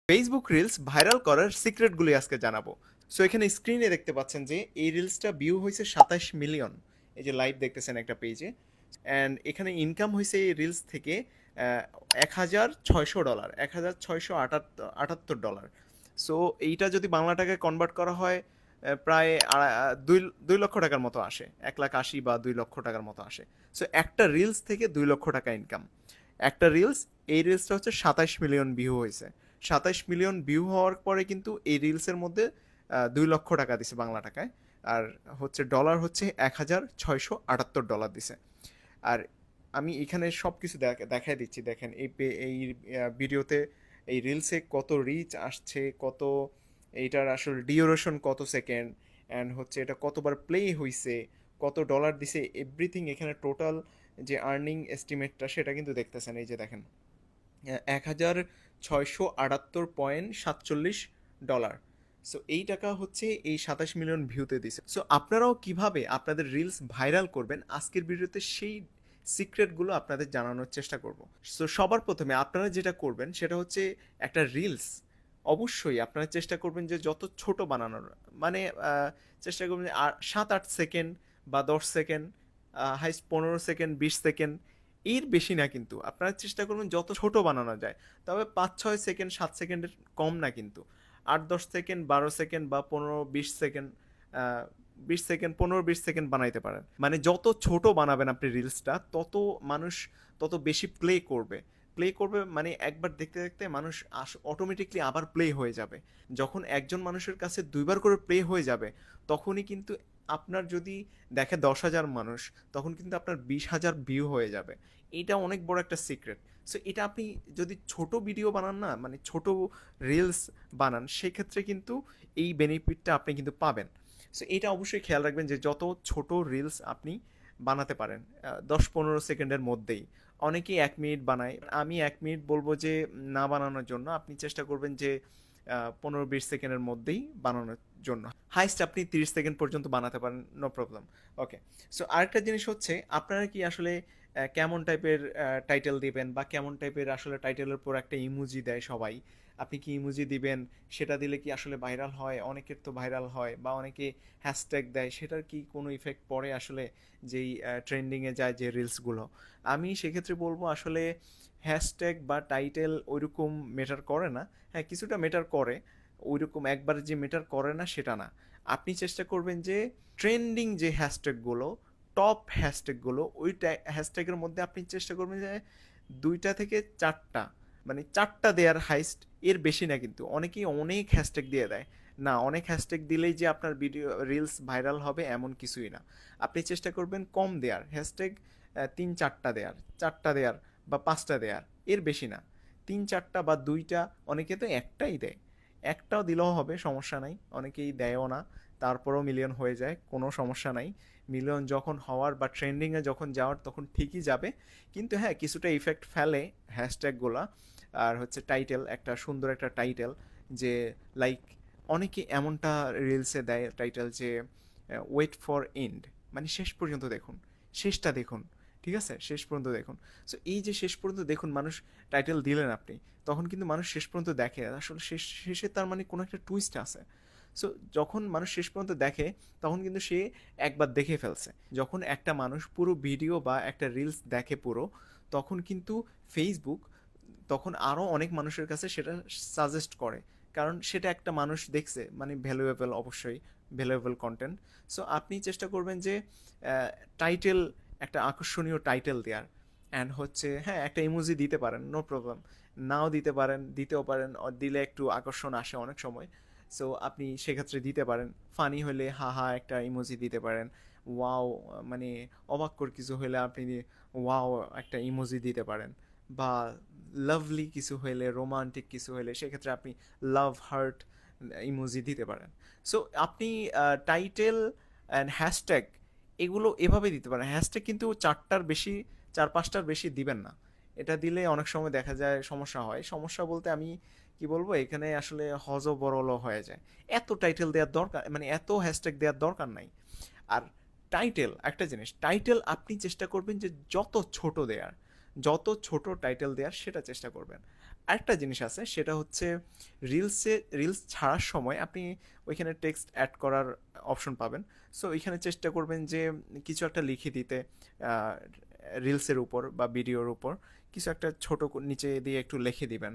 Facebook reels viral করার সিক্রেটগুলি আজকে জানাবো। সো এখানে স্ক্রিনে দেখতে পাচ্ছেন যে এই রিলসটা ভিউ হয়েছে 27 মিলিয়ন। এই যে লাইভ দেখতেছেন একটা পেজে, অ্যান্ড এখানে ইনকাম হয়েছে এই রিলস থেকে $1,600, $1,678। সো এইটা যদি বাংলা টাকায় কনভার্ট করা হয় প্রায় দুই 2 লক্ষ টাকার মতো আসে, 1,80,000 বা 2 লক্ষ টাকার মতো আসে। সো একটা রিলস থেকে 2 লক্ষ টাকা ইনকাম। একটা রিলস, এই রিলসটা হচ্ছে 27 মিলিয়ন ভিউ হয়েছে। 27 মিলিয়ন ভিউ হওয়ার পরে কিন্তু এই রিলসের মধ্যে 2 লক্ষ টাকা দিছে বাংলা টাকায়। আর হচ্ছে ডলার হচ্ছে $1,678 দিছে। আর আমি এখানে সব কিছু দেখাই দিচ্ছি, দেখেন এই ভিডিওতে এই রিলসে কত রিচ আসছে, কত এইটার আসলে ডিউরেশন কত সেকেন্ড, অ্যান্ড হচ্ছে এটা কতবার প্লে হইছে, কত ডলার দিছে, এভরিথিং এখানে টোটাল যে আর্নিং এস্টিমেটটা সেটা কিন্তু দেখতেছেন। এই যে দেখেন, 1,678.47 ডলার। সো এই টাকা হচ্ছে এই 27 মিলিয়ন ভিউতে দিছে। সো আপনারাও কিভাবে আপনাদের রিলস ভাইরাল করবেন আজকের ভিডিওতে সেই সিক্রেটগুলো আপনাদের জানানোর চেষ্টা করব। সো সবার প্রথমে আপনারা যেটা করবেন সেটা হচ্ছে একটা রিলস অবশ্যই আপনারা চেষ্টা করবেন যে যত ছোট বানানোর, মানে চেষ্টা করবেন 7-8 সেকেন্ড বা 10 সেকেন্ড, হাইস্ট 15 সেকেন্ড, 20 সেকেন্ড, এর বেশি না। কিন্তু আপনারা চেষ্টা করবেন যত ছোট বানানো যায়, তবে 5-6 সেকেন্ড, 7 সেকেন্ডের কম না কিন্তু। 8-10 সেকেন্ড, 12 সেকেন্ড বা 15-20 সেকেন্ড, 20 সেকেন্ড, 15-20 সেকেন্ড বানাইতে পারেন। মানে যত ছোট বানাবেন আপনি রিলসটা, তত মানুষ তত বেশি প্লে করবে। মানে একবার দেখতে দেখতে মানুষ অটোমেটিকলি আবার প্লে হয়ে যাবে। যখন একজন মানুষের কাছে দুইবার করে প্লে হয়ে যাবে, তখনই কিন্তু আপনার যদি দেখে 10,000 মানুষ, তখন কিন্তু আপনার 20,000 ভিউ হয়ে যাবে। এটা অনেক বড় একটা সিক্রেট। সো এটা আপনি যদি ছোট ভিডিও বানান না, মানে ছোট রিলস বানান, সেক্ষেত্রে কিন্তু এই বেনিফিটটা আপনি কিন্তু পাবেন। সো এটা অবশ্যই খেয়াল রাখবেন যে যত ছোট রিলস আপনি বানাতে পারেন 10-15 সেকেন্ডের মধ্যেই। অনেকেই 1 মিনিট বানায়, আমি 1 মিনিট বলবো যে না বানানোর জন্য আপনি চেষ্টা করবেন যে 15-20 সেকেন্ডের মধ্যেই বানানোর জন্য। হাইস্ট আপনি 30 সেকেন্ড পর্যন্ত বানাতে পারেন, নো প্রবলেম। ওকে। সো আরেকটা জিনিস হচ্ছে, আপনারা কি আসলে কেমন টাইপের টাইটেল দিবেন, বা কেমন টাইপের আসলে টাইটেলের পর একটা ইমোজি দেয় সবাই, আপনি কি ইমোজি দিবেন, সেটা দিলে কি আসলে ভাইরাল হয়? অনেকের তো ভাইরাল হয়, বা অনেকে হ্যাশট্যাগ দেয়, সেটার কি কোনো ইফেক্ট পড়ে আসলে যেই ট্রেন্ডিংয়ে যায় যে রিলসগুলো? আমি সেক্ষেত্রে বলবো আসলে হ্যাশট্যাগ বা টাইটেল ওইরকম মেটার করে না। হ্যাঁ, কিছুটা মেটার করে, ওইরকম একবার যে মেটার করে না সেটা না। আপনি চেষ্টা করবেন যে ট্রেন্ডিং যে হ্যাশট্যাগুলো, টপ হ্যাশট্যাগুলো, ওই হ্যাশট্যাগের মধ্যে আপনি চেষ্টা করবেন যে 2 থেকে 4টা, মানে 4টা দেয়ার হাইস্ট, এর বেশি না। কিন্তু অনেকেই অনেক হ্যাশট্যাগ দিয়ে দেয়। না, অনেক হ্যাশট্যাগ দিলেই যে আপনার ভিডিও রিলস ভাইরাল হবে এমন কিছুই না। আপনি চেষ্টা করবেন কম দেয়ার হ্যাশট্যাগ, 3-4টা দেয়ার, 4টা দেয়ার বা 5টা দেয়ার, এর বেশি না। 3-4টা বা 2টা, অনেকে তো একটাই দেয়। একটাও দিলেও হবে, সমস্যা নাই। অনেকেই দেয়ও না, তারপরেও মিলিয়ন হয়ে যায়, কোনো সমস্যা নাই। মিলিয়ন যখন হওয়ার বা ট্রেন্ডিংয়ে যখন যাওয়ার তখন ঠিকই যাবে। কিন্তু হ্যাঁ, কিছুটা ইফেক্ট ফেলে হ্যাশট্যাগুলা। আর হচ্ছে টাইটেল, একটা সুন্দর একটা টাইটেল, যে লাইক অনেকে এমনটা রিলসে দেয় টাইটেল যে ওয়েট ফর এন্ড, মানে শেষ পর্যন্ত দেখুন, শেষটা দেখুন। ঠিক আছে, শেষ পর্যন্ত দেখুন। সো এই যে শেষ পর্যন্ত দেখুন মানুষ টাইটেল দিলেন আপনি, তখন কিন্তু মানুষ শেষ পর্যন্ত দেখে আসলে শেষে তার মানে কোনো একটা টুইস্ট আছে। সো যখন মানুষ শেষ পর্যন্ত দেখে, তখন কিন্তু সে একবার দেখে ফেলছে। যখন একটা মানুষ পুরো ভিডিও বা একটা রিলস দেখে পুরো, তখন কিন্তু ফেসবুক তখন আরও অনেক মানুষের কাছে সেটা সাজেস্ট করে, কারণ সেটা একটা মানুষ দেখছে, মানে ভ্যালুয়েবল, অবশ্যই ভ্যালুয়েবল কন্টেন্ট। সো আপনি চেষ্টা করবেন যে টাইটেল, একটা আকর্ষণীয় টাইটেল দেওয়ার। অ্যান্ড হচ্ছে হ্যাঁ, একটা ইমোজি দিতে পারেন, নো প্রবলেম। নাও দিতে পারেন, দিতেও পারেন, দিলে একটু আকর্ষণ আসে অনেক সময়। সো আপনি সেক্ষেত্রে দিতে পারেন। ফানি হলে হা হা একটা ইমোজি দিতে পারেন। ওয়াও, মানে অবাক্যর কিছু হলে আপনি ওয়াও একটা ইমোজি দিতে পারেন। বা লাভলি কিছু হলে, রোমান্টিক কিছু হলে, সেক্ষেত্রে আপনি লাভ হার্ট ইমোজি দিতে পারেন। সো আপনি টাইটেল অ্যান্ড হ্যাশট্যাগ এগুলো এভাবে দিতে পারেন। হ্যাশট্যাগ কিন্তু 4টার বেশি, 4-5টার বেশি দিবেন না। এটা দিলে অনেক সময় দেখা যায় সমস্যা হয়। সমস্যা বলতে আমি কি বলবো, এখানে আসলে হজবরল হয়ে যায়। এত টাইটেল দেওয়ার দরকার, মানে এত হ্যাশট্যাগ দেওয়ার দরকার নাই। আর টাইটেল, একটা জিনিস, টাইটেল আপনি চেষ্টা করবেন যে যত ছোট দেয়ার, যত ছোট টাইটেল দেওয়ার সেটা চেষ্টা করবেন। আরেকটা জিনিস আছে, সেটা হচ্ছে রিলস ছাড়ার সময় আপনি ওইখানে টেক্সট অ্যাড করার অপশন পাবেন। সো ওইখানে চেষ্টা করবেন যে কিছু একটা লিখে দিতে, রিলসের উপর বা ভিডিওর উপর কিছু একটা ছোট নিচে দিয়ে একটু লিখে দিবেন।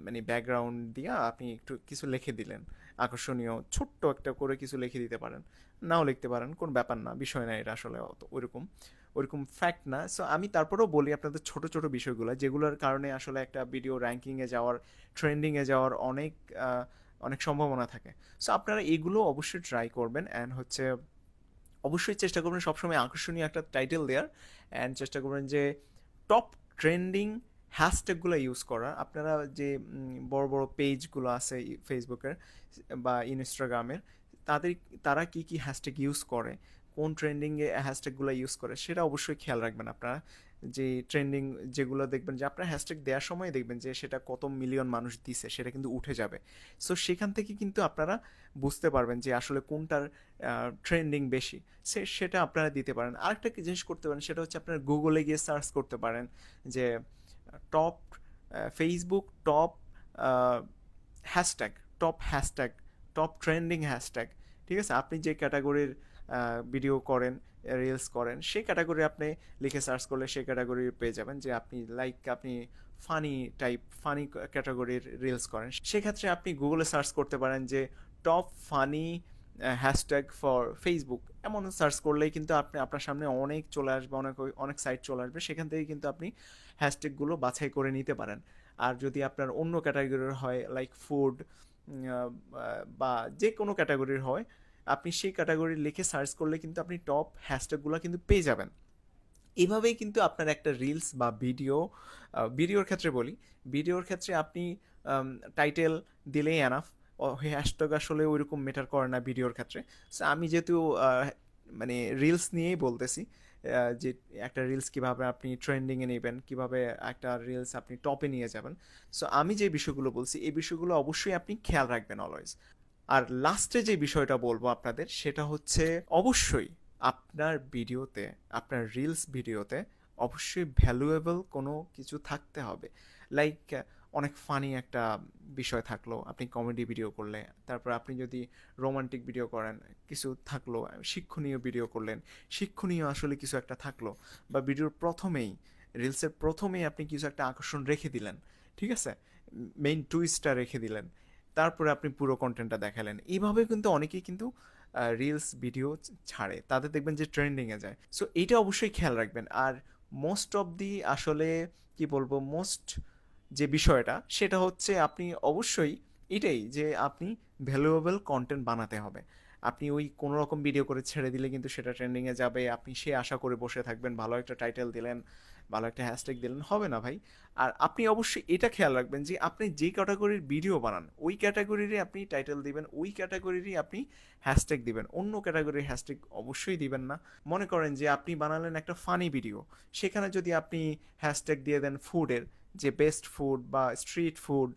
মানে ব্যাকগ্রাউন্ড দিয়ে আপনি একটু কিছু লিখে দিলেন, আকর্ষণীয় ছোট্ট একটা করে কিছু লিখে দিতে পারেন, নাও লিখতে পারেন, কোনো ব্যাপার না, বিষয় না এটা আসলে অত ওইরকম ওরকম ফ্যাক্ট না। সো আমি তারপরেও বলি আপনাদের ছোট ছোট বিষয়গুলো যেগুলোর কারণে আসলে একটা ভিডিও র্যাঙ্কিংয়ে যাওয়ার, ট্রেন্ডিংয়ে যাওয়ার অনেক অনেক সম্ভাবনা থাকে। সো আপনারা এগুলো অবশ্যই ট্রাই করবেন, অ্যান্ড হচ্ছে অবশ্যই চেষ্টা করবেন সবসময় আকর্ষণীয় একটা টাইটেল দেওয়ার, অ্যান্ড চেষ্টা করবেন যে টপ ট্রেন্ডিং হ্যাশট্যাগুলো ইউজ করা। আপনারা যে বড় বড় পেজগুলো আছে ফেসবুকের বা ইনস্টাগ্রামের, তাদের তারা কি কি হ্যাশট্যাগ ইউজ করে, কোন ট্রেন্ডিংয়ে হ্যাশট্যাগুলো ইউজ করে, সেটা অবশ্যই খেয়াল রাখবেন আপনারা। যে ট্রেন্ডিং যেগুলো দেখবেন যে আপনার হ্যাশট্যাগ দেওয়ার সময় দেখবেন যে সেটা কত মিলিয়ন মানুষ দিছে, সেটা কিন্তু উঠে যাবে। সো সেখান থেকে কিন্তু আপনারা বুঝতে পারবেন যে আসলে কোনটার ট্রেন্ডিং বেশি, সেটা আপনারা দিতে পারেন। আরেকটা জিনিস করতে পারেন, সেটা হচ্ছে আপনার গুগলে গিয়ে সার্চ করতে পারেন যে top Facebook top hashtag, top hashtag, top trending hashtag. ঠিক আছে, আপনি যে ক্যাটাগরির ভিডিও করেন, রিলস করেন, সেই ক্যাটাগরি আপনি লিখে সার্চ করলে সেই ক্যাটাগরি পেয়ে যাবেন। যে আপনি আপনি ফানি ক্যাটাগরির রিলস করেন, সেক্ষেত্রে আপনি গুগলে সার্চ করতে পারেন যে top funny hashtag for Facebook, এমন সার্চ করলেই কিন্তু আপনি আপনার সামনে অনেক চলে আসবে, অনেক অনেক সাইট চলে আসবে, সেখান থেকে কিন্তু আপনি হ্যাশট্যাগুলো বাছাই করে নিতে পারেন। আর যদি আপনার অন্য ক্যাটাগরির হয়, লাইক ফুড বা যে কোনো ক্যাটাগরির হয়, আপনি সেই ক্যাটাগরি লিখে সার্চ করলে কিন্তু আপনি টপ হ্যাশট্যাগুলো কিন্তু পেয়ে যাবেন। এভাবেই কিন্তু আপনার একটা রিলস বা ভিডিওর ক্ষেত্রে বলি, ভিডিওর ক্ষেত্রে আপনি টাইটেল দিলেই এনাফ, হ্যাশট্যাগ আসলে ওইরকম ম্যাটার করে না ভিডিওর ক্ষেত্রে। সো আমি যেহেতু মানে রিলস নিয়েই বলতেছি, যে একটা রিলস কিভাবে আপনি ট্রেন্ডিংয়ে নেবেন, কিভাবে একটা রিলস আপনি টপে নিয়ে যাবেন। সো আমি যে বিষয়গুলো বলছি এই বিষয়গুলো অবশ্যই আপনি খেয়াল রাখবেন অলওয়েজ। আর লাস্টে যে বিষয়টা বলবো আপনাদের, সেটা হচ্ছে অবশ্যই আপনার ভিডিওতে, আপনার রিলস ভিডিওতে অবশ্যই ভ্যালুয়েবল কোনো কিছু থাকতে হবে। লাইক অনেক ফানি একটা বিষয় থাকলো আপনি কমেডি ভিডিও করলে, তারপর আপনি যদি রোমান্টিক ভিডিও করেন কিছু থাকলো, শিক্ষণীয় ভিডিও করলেন শিক্ষণীয় আসলে কিছু একটা থাকলো, বা ভিডিওর প্রথমেই, রিলসের প্রথমেই আপনি কিছু একটা আকর্ষণ রেখে দিলেন, ঠিক আছে, মেইন টুইস্টটা রেখে দিলেন, তারপরে আপনি পুরো কন্টেন্টটা দেখালেন। এইভাবে কিন্তু অনেকেই কিন্তু রিলস ভিডিও ছাড়ে, তাদের দেখবেন যে ট্রেন্ডিংয়ে যায়। সো এইটা অবশ্যই খেয়াল রাখবেন। আর মোস্ট অফ দি আসলে কি বলবো, মোস্ট যে বিষয়টা সেটা হচ্ছে আপনি অবশ্যই এটাই যে আপনি ভ্যালুয়েবল কন্টেন্ট বানাতে হবে। আপনি ওই কোনো রকম ভিডিও করে ছেড়ে দিলে কিন্তু সেটা ট্রেন্ডিংয়ে যাবে, আপনি সে আশা করে বসে থাকবেন, ভালো একটা টাইটেল দিলেন, ভালো একটা হ্যাশট্যাগ দিলেন, হবে না ভাই। আর আপনি অবশ্যই এটা খেয়াল রাখবেন যে আপনি যে ক্যাটাগরির ভিডিও বানান ওই ক্যাটাগরিরই আপনি টাইটেল দিবেন, ওই ক্যাটাগরিরই আপনি হ্যাশট্যাগ দিবেন, অন্য ক্যাটাগরির হ্যাশট্যাগ অবশ্যই দিবেন না। মনে করেন যে আপনি বানালেন একটা ফানি ভিডিও, সেখানে যদি আপনি হ্যাশট্যাগ দিয়ে দেন ফুডের, যে বেস্ট ফুড বা স্ট্রিট ফুড,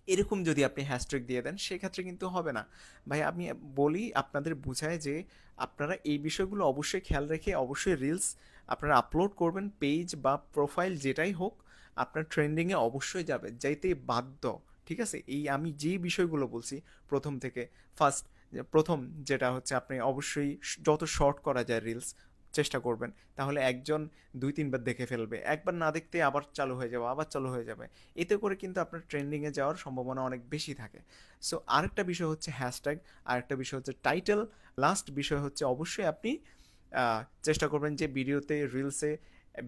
এরকম যদি আপনি হ্যাশট্যাগ দিয়ে দেন সেক্ষেত্রে কিন্তু হবে না ভাই। আমি বলি আপনাদের বুঝায় যে আপনারা এই বিষয়গুলো অবশ্যই খেয়াল রেখে অবশ্যই রিলস আপনারা আপলোড করবেন, পেজ বা প্রোফাইল যেটাই হোক, আপনার ট্রেন্ডিংয়ে অবশ্যই যাবে, যাইতে বাধ্য। ঠিক আছে, এই আমি যে বিষয়গুলো বলছি প্রথম থেকে, প্রথম যেটা হচ্ছে আপনি অবশ্যই যত শর্ট করা যায় রিলস চেষ্টা করবেন, তাহলে একজন 2-3 বার দেখে ফেলবে, একবার না দেখতে আবার চালু হয়ে যাবে, আবার চালু হয়ে যাবে, এতে করে কিন্তু আপনার ট্রেন্ডিংয়ে যাওয়ার সম্ভাবনা অনেক বেশি থাকে। সো আরেকটা বিষয় হচ্ছে হ্যাশট্যাগ, আরেকটা বিষয় হচ্ছে টাইটেল, লাস্ট বিষয় হচ্ছে অবশ্যই আপনি চেষ্টা করবেন যে ভিডিওতে, রিলসে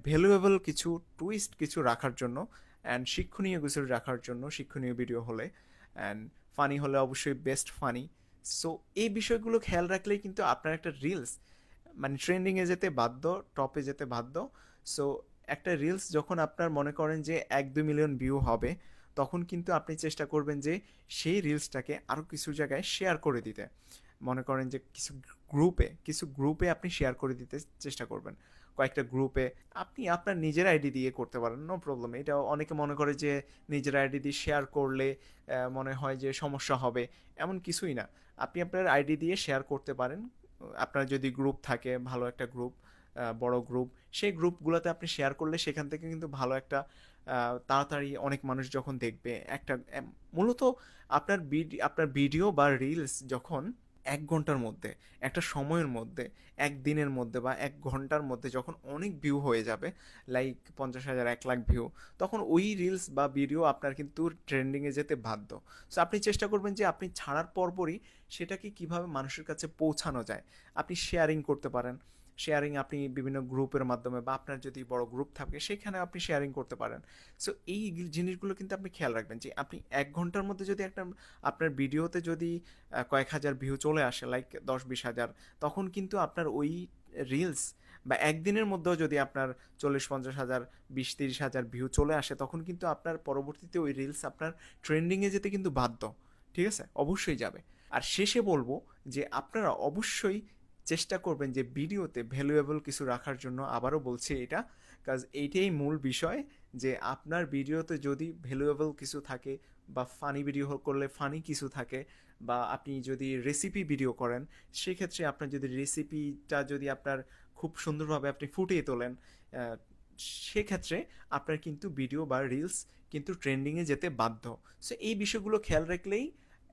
ভ্যালুয়েবল কিছু টুইস্ট কিছু রাখার জন্য, অ্যান্ড শিক্ষণীয় কিছু রাখার জন্য, শিক্ষণীয় ভিডিও হলে, অ্যান্ড ফানি হলে অবশ্যই বেস্ট ফানি। সো এই বিষয়গুলো খেয়াল রাখলেই কিন্তু আপনার একটা রিলস মানে ট্রেন্ডিংয়ে যেতে বাধ্য, টপে যেতে বাধ্য। সো একটা রিলস যখন আপনার মনে করেন যে 1-2 মিলিয়ন ভিউ হবে, তখন কিন্তু আপনি চেষ্টা করবেন যে সেই রিলসটাকে আরও কিছু জায়গায় শেয়ার করে দিতে। মনে করেন যে কিছু গ্রুপে আপনি শেয়ার করে দিতে চেষ্টা করবেন, কয়েকটা গ্রুপে আপনি আপনার নিজের আইডি দিয়ে করতে পারেন, নো প্রবলেম। এটা অনেকে মনে করে যে নিজের আইডি দিয়ে শেয়ার করলে মনে হয় যে সমস্যা হবে, এমন কিছুই না। আপনি আপনার আইডি দিয়ে শেয়ার করতে পারেন। আপনার যদি গ্রুপ থাকে, ভালো একটা গ্রুপ, বড় গ্রুপ, সেই গ্রুপগুলোতে আপনি শেয়ার করলে সেখান থেকে কিন্তু ভালো একটা তাড়াতাড়ি অনেক মানুষ যখন দেখবে একটা মূলত আপনার ভিডিও বা রিলস যখন 1 ঘন্টার মধ্যে, একটা সময়ের মধ্যে, একদিনের মধ্যে বা 1 ঘন্টার মধ্যে যখন অনেক ভিউ হয়ে যাবে, লাইক 50,000 1 লাখ ভিউ, তখন ওই রিলস বা ভিডিও আপনার কিন্তু ট্রেন্ডিংয়ে যেতে বাধ্য। সো আপনি চেষ্টা করবেন যে আপনি ছাড়ার পরপরই সেটাকে কিভাবে মানুষের কাছে পৌঁছানো যায়। আপনি শেয়ারিং করতে পারেন। শেয়ারিং আপনি বিভিন্ন গ্রুপের মাধ্যমে বা আপনার যদি বড় গ্রুপ থাকে সেখানে আপনি শেয়ারিং করতে পারেন। সো এই জিনিসগুলো কিন্তু আপনি খেয়াল রাখবেন যে আপনি 1 ঘন্টার মধ্যে যদি একটা আপনার ভিডিওতে যদি কয়েক হাজার ভিউ চলে আসে, লাইক 10-20 হাজার, তখন কিন্তু আপনার ওই রিলস বা একদিনের মধ্যেও যদি আপনার 40-50 হাজার, 20-30 হাজার ভিউ চলে আসে, তখন কিন্তু আপনার পরবর্তীতে ওই রিলস আপনার ট্রেন্ডিংয়ে যেতে কিন্তু বাধ্য। ঠিক আছে, অবশ্যই যাবে। আর শেষে বলবো যে আপনারা অবশ্যই চেষ্টা করবেন যে ভিডিওতে ভ্যালুয়েবল কিছু রাখার জন্য। আবারও বলছি এটা, কাজ এইটাই মূল বিষয়, যে আপনার ভিডিওতে যদি ভ্যালুয়েবল কিছু থাকে বা ফানি ভিডিও করলে ফানি কিছু থাকে, বা আপনি যদি রেসিপি ভিডিও করেন সেক্ষেত্রে আপনার যদি রেসিপিটা যদি আপনার খুব সুন্দরভাবে আপনি ফুটিয়ে তোলেন, সেক্ষেত্রে আপনার কিন্তু ভিডিও বা রিলস কিন্তু ট্রেন্ডিংয়ে যেতে বাধ্য। সো এই বিষয়গুলো খেয়াল রাখলেই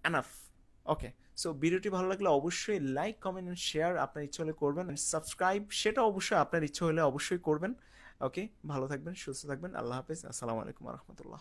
এনাফ। ওকে, সো ভিডিওটি ভালো লাগলে অবশ্যই লাইক, কমেন্ট অ্যান্ড শেয়ার আপনার ইচ্ছা হলে করবেন, সাবস্ক্রাইব সেটা অবশ্যই আপনার ইচ্ছা হলে অবশ্যই করবেন। ওকে, ভালো থাকবেন, সুস্থ থাকবেন, আল্লাহ হাফেজ, আসসালামু আলাইকুম রহমতুল্লাহ।